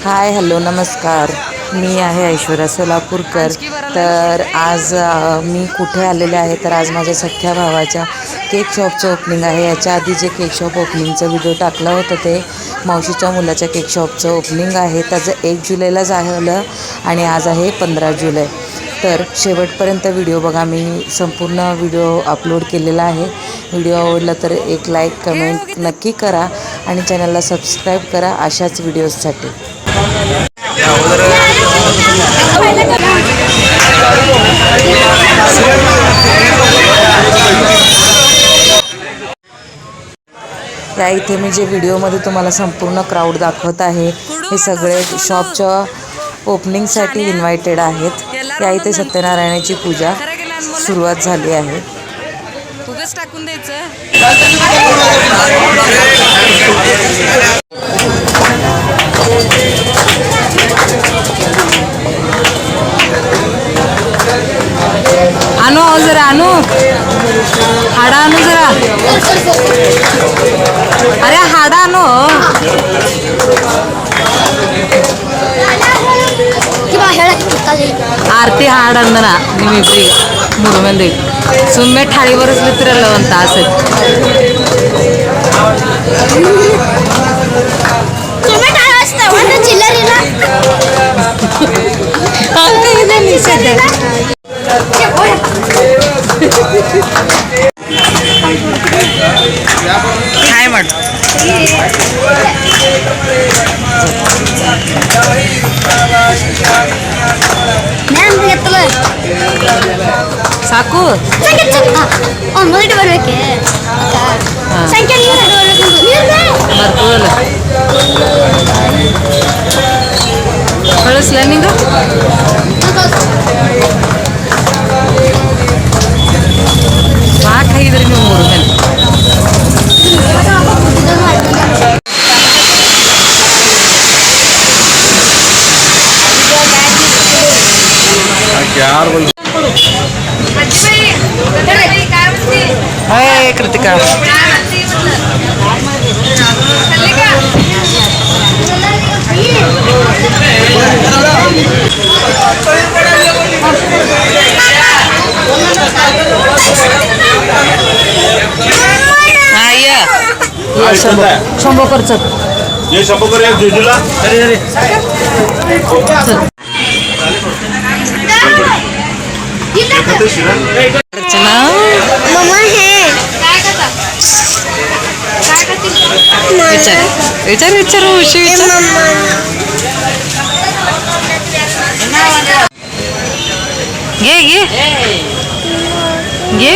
Hi hello नमस्कार. मी आहे ऐश्वर्या सोलापूरकर. तर आज मी कुठे आलेले आहे तर आज माझ्या सख्ख्या भावाच्या केक शॉपचं ओपनिंग आहे. याच्या आधी जे केक शॉप ओपनिंगचं व्हिडिओ टाकलं होतं ते मावशीच्या मुलाच्या केक शॉपचं ओपनिंग आहे. त्याचं 1 जुलैला झालं आणि आज आहे 15 जुलै. तर शेवटपर्यंत व्हिडिओ बघा. मी संपूर्ण व्हिडिओ अपलोड केलेला आहे. व्हिडिओ आवडला तर एक लाईक कमेंट नक्की करा आणि चॅनलला सबस्क्राईब करा अशाच व्हिडिओजसाठी. या इथे मी जे व्हिडिओमध्ये तुम्हाला संपूर्ण क्राऊड दाखवत आहे हे सगळे शॉपच्या ओपनिंगसाठी इन्व्हायटेड आहेत. या इथे सत्यनारायणाची पूजा सुरुवात झाली आहे. उगाच टाकून द्यायचं. आणू जरा आणू हाडा आणू जरा. अरे हाडा आणू. आरती हाड अंदना निमिप्री ಮೂರು ಮಂದಿ ಸುಮ್ಮನೆ ಠಾಳಿ ಬರೆಸ್ಲಿತ್ತಿರಲ್ಲ ಒಂದು ತಾಸು. ಹಾಯ್ ಮಾಡು. ಸಾಕು ಮೊದಲು ಬರ್ಬೇಕೆ ಸಂಖ್ಯೆ ಬರ್ತದಲ್ಲ. ಕಳಿಸ್ಲ ನಿಂಗೆ ಸಾಕು ಹಾಗಿದ್ರಿ ನೀವು 3 ಮಂದಿ. हाय कृतिका. शंभो खर्च ये शंभो कर जुजूला अर्चना मम्मा है विचार विचार विचार उशी विचार. घे घे घे.